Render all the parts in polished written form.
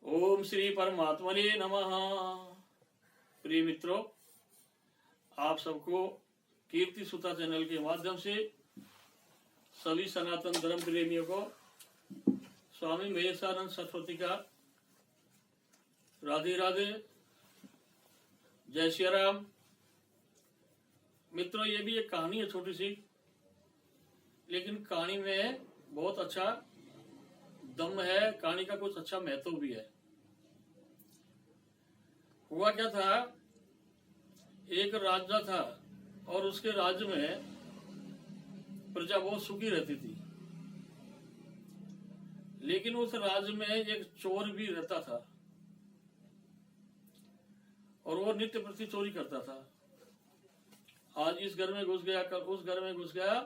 ओम श्री परमात्मने नमः। प्रिय मित्रों, आप सबको कीर्ति सुता चैनल के माध्यम से सभी सनातन धर्म प्रेमियों को स्वामी महेशानंद सरस्वती का राधे राधे, जय श्री राम। मित्रों, ये भी एक कहानी है छोटी सी, लेकिन कहानी में बहुत अच्छा दम है, कहानी का कुछ अच्छा महत्व भी है। हुआ क्या था, एक राजा था और उसके राज्य में प्रजा बहुत सुखी रहती थी। लेकिन उस राज्य में एक चोर भी रहता था और वो नित्य प्रति चोरी करता था। आज इस घर में घुस गया, कल उस घर में घुस गया,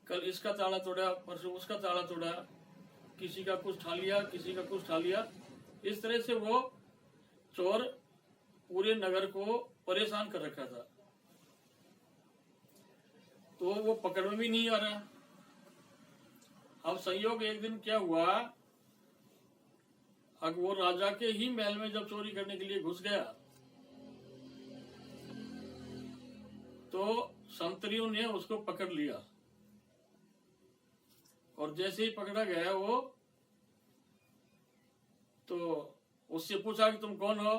कल इसका ताला तोड़ा, परसों उसका ताला तोड़ा, किसी का कुछ ठा लिया, किसी का कुछ ठा लिया। इस तरह से वो चोर पूरे नगर को परेशान कर रखा था। तो वो पकड़ में भी नहीं आ रहा। अब संयोग एक दिन क्या हुआ, अब वो राजा के ही महल में जब चोरी करने के लिए घुस गया तो संतरियों ने उसको पकड़ लिया। और जैसे ही पकड़ा गया वो, तो उससे पूछा कि तुम कौन हो?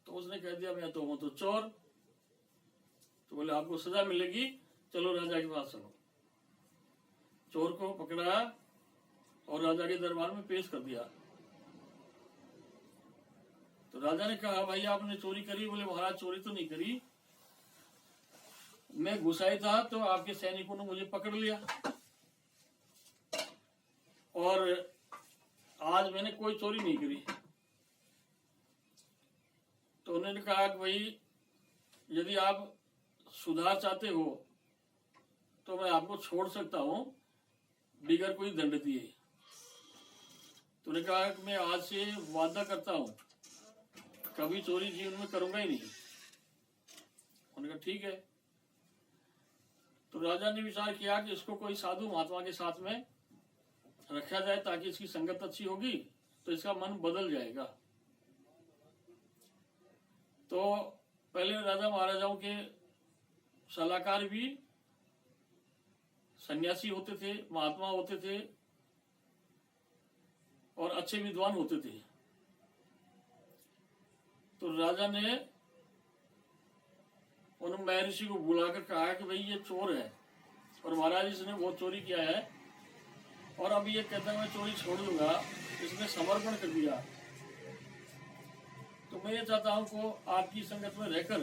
तो उसने कह दिया मैं तो हूं तो चोर। तो बोले आपको सजा मिलेगी, चलो राजा के पास चलो। चोर को पकड़ा और राजा के दरबार में पेश कर दिया। तो राजा ने कहा भाई आपने चोरी करी? बोले महाराज चोरी तो नहीं करी, मैं घुसाई था तो आपके सैनिकों ने मुझे पकड़ लिया और आज मैंने कोई चोरी नहीं करी। तो उन्होंने कहा कि भाई यदि आप सुधार चाहते हो तो मैं आपको छोड़ सकता हूं बिगर कोई दंड दिए। तो उन्होंने कहा कि मैं आज से वादा करता हूं कभी चोरी जीवन में करूंगा ही नहीं। उन्होंने कहा ठीक है। तो राजा ने विचार किया कि इसको कोई साधु महात्मा के साथ में रखा जाए ताकि इसकी संगत अच्छी होगी तो इसका मन बदल जाएगा। तो पहले राजा महाराजाओं के सलाहकार भी सन्यासी होते थे, महात्मा होते थे और अच्छे विद्वान होते थे। तो राजा ने उन महर्षि को बुलाकर कहा कि भाई ये चोर है और महाराज इसने बहुत चोरी किया है और अब ये कहता है मैं चोरी छोड़ दूंगा, इसने समर्पण कर दिया। तो मैं ये चाहता हूं को आपकी संगत में रहकर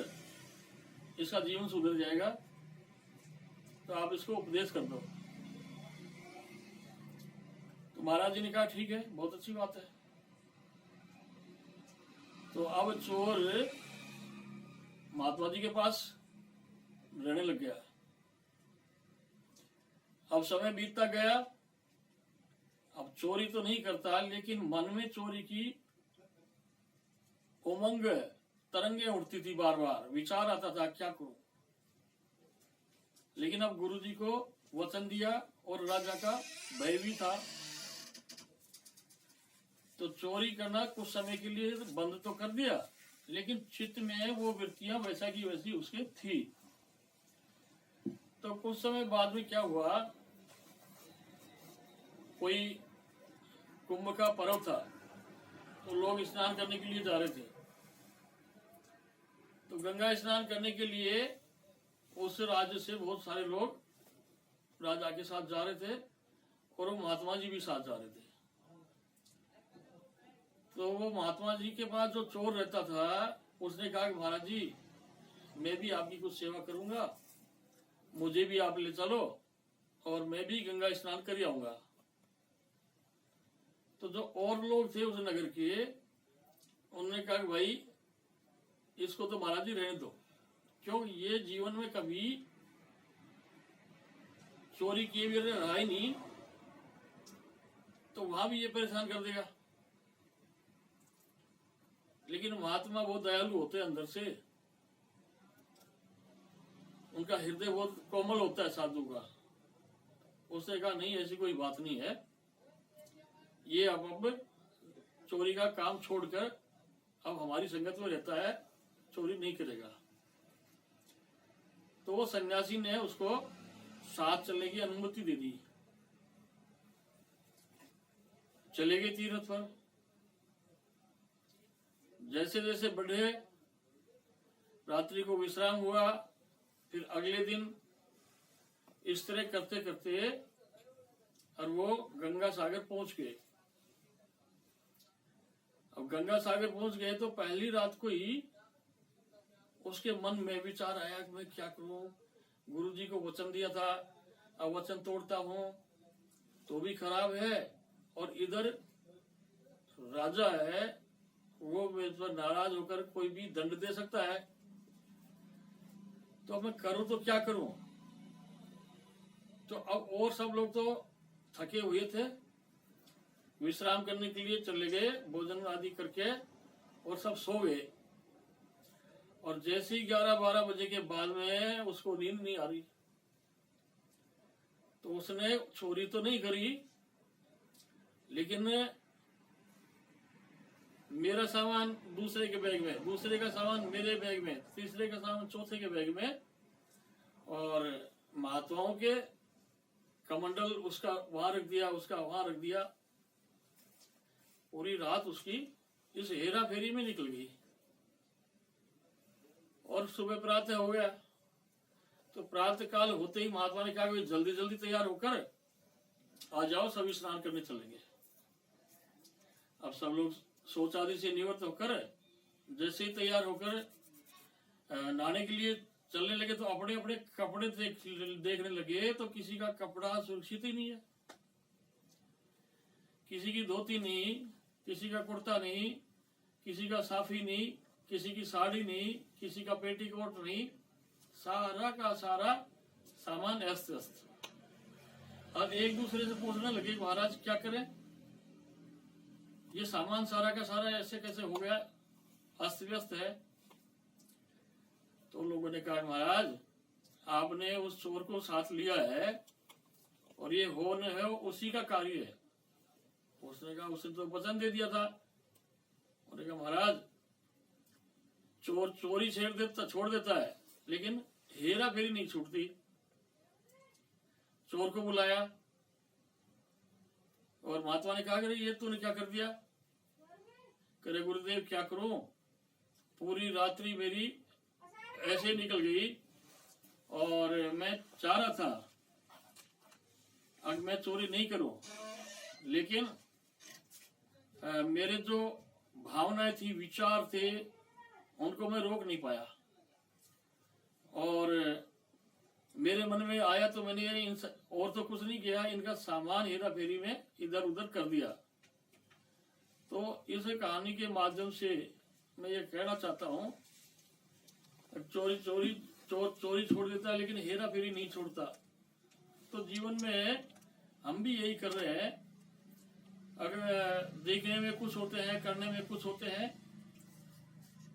इसका जीवन सुधर जाएगा, तो आप इसको उपदेश कर दो। तो महाराज जी ने कहा ठीक है, बहुत अच्छी बात है। तो अब चोर महात्मा जी के पास रहने लग गया। अब समय बीतता गया, अब चोरी तो नहीं करता लेकिन मन में चोरी की उमंग तरंगे उठती थी, बार बार विचार आता था क्या करूं। लेकिन अब गुरुजी को वचन दिया और राजा का भय भी था, तो चोरी करना कुछ समय के लिए बंद तो कर दिया, लेकिन चित्त में वो वृत्तियां वैसा की वैसी उसके थी। तो कुछ समय बाद में क्या हुआ, कोई कुंभ का पर्व था तो लोग स्नान करने के लिए जा रहे थे। तो गंगा स्नान करने के लिए उस राज्य से बहुत सारे लोग राजा के साथ जा रहे थे और वो महात्मा जी भी साथ जा रहे थे। तो वो महात्मा जी के पास जो चोर रहता था उसने कहा कि महाराज जी मैं भी आपकी कुछ सेवा करूंगा, मुझे भी आप ले चलो और मैं भी गंगा स्नान कर आऊंगा। तो जो और लोग थे उस नगर के, उन्होंने कहा कि भाई इसको तो महाराज जी रहने दो, क्यों ये जीवन में कभी चोरी किए भी रहा ही नहीं, तो वहां भी ये परेशान कर देगा। लेकिन महात्मा बहुत दयालु होते हैं अंदर से, उनका हृदय बहुत कोमल होता है साधु का। उसने कहा नहीं ऐसी कोई बात नहीं है, ये अब चोरी का काम छोड़कर अब हमारी संगत में रहता है, चोरी नहीं करेगा। तो वो सन्यासी ने उसको साथ चलने की अनुमति दे दी। चले गए तीर्थ पर। जैसे जैसे बढ़े, रात्रि को विश्राम हुआ, फिर अगले दिन इस तरह करते करते और वो गंगा सागर पहुंच गए। अब गंगा सागर पहुंच गए तो पहली रात को ही उसके मन में विचार आया कि मैं क्या करूं, गुरु जी को वचन दिया था, अब वचन तोड़ता हूं तो भी खराब है, और इधर राजा है, वो मेरे पर नाराज होकर कोई भी दंड दे सकता है, तो मैं करूं तो क्या करूं। तो अब और सब लोग तो थके हुए थे, विश्राम करने के लिए चले गए, भोजन आदि करके, और सब सो गए। और जैसे ही 11-12 बजे के बाद में उसको नींद नहीं आ रही, तो उसने चोरी तो नहीं करी, लेकिन मेरा सामान दूसरे के बैग में, दूसरे का सामान मेरे बैग में, तीसरे का सामान चौथे के बैग में, और महात्माओं के कमंडल उसका वहां रख दिया, उसका वहां रख दिया। पूरी रात उसकी इस हेरा फेरी में निकल गई। और सुबह प्रातः हो गया, तो प्रातः काल होते ही महात्मा ने कहा कि जल्दी जल्दी तैयार होकर आ जाओ, सभी स्नान करने चलेंगे। अब सब लोग सोच आदि से निवृत्त होकर जैसे ही तैयार होकर नहाने के लिए चलने लगे, तो अपने अपने कपड़े देखने लगे, तो किसी का कपड़ा सुरक्षित ही नहीं है, किसी की धोती नहीं, किसी का कुर्ता नहीं, किसी का साफी नहीं, किसी की साड़ी नहीं, किसी का पेटीकोट नहीं, सारा का सारा सामान अस्त व्यस्त। अब एक दूसरे से पूछने लगे, महाराज क्या करें, ये सामान सारा का सारा ऐसे कैसे हो गया, अस्त व्यस्त है। तो लोगों ने कहा, महाराज आपने उस चोर को साथ लिया है, और ये हो न है उसी का कार्य है। उसने कहा, उसने तो वचन दे दिया था। उन्होंने कहा, महाराज चोर चोरी छोड़ देता है, लेकिन हेरा फेरी नहीं छूटती। चोर को बुलाया, और महात्मा ने कहा, अरे ये तूने क्या कर दिया। करे गुरुदेव क्या करूं, पूरी रात्रि मेरी ऐसे निकल गई, और मैं चाह रहा था अब मैं चोरी नहीं करूं, लेकिन मेरे जो भावनाएं थी, विचार थे, उनको मैं रोक नहीं पाया, और मेरे मन में आया तो मैंने और तो कुछ नहीं किया, इनका सामान हेरा फेरी में इधर उधर कर दिया। तो इस कहानी के माध्यम से मैं ये कहना चाहता हूँ, चोरी छोड़ देता है, लेकिन हेरा फेरी नहीं छोड़ता। तो जीवन में हम भी यही कर रहे हैं, अगर देखने में कुछ होते हैं, करने में कुछ होते हैं,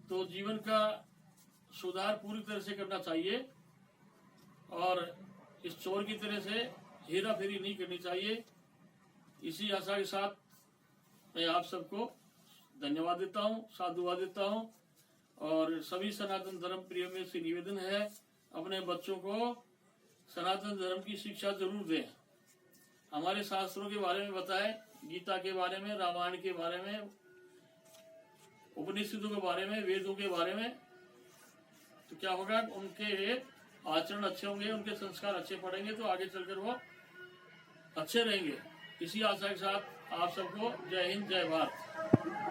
तो जीवन का सुधार पूरी तरह से करना चाहिए, और इस चोर की तरह से हेरा फेरी नहीं करनी चाहिए। इसी आशा के साथ मैं आप सबको धन्यवाद देता हूँ, साधुवाद देता हूँ, और सभी सनातन धर्म प्रिय में से निवेदन है, अपने बच्चों को सनातन धर्म की शिक्षा जरूर दें। हमारे शास्त्रों के बारे में बताएं, गीता के बारे में, रामायण के बारे में, उपनिषदों के बारे में, वेदों के बारे में। तो क्या होगा, उनके आचरण अच्छे होंगे, उनके संस्कार अच्छे पड़ेंगे, तो आगे चलकर वो अच्छे रहेंगे। इसी आशा के साथ आप सबको जय हिंद, जय भारत।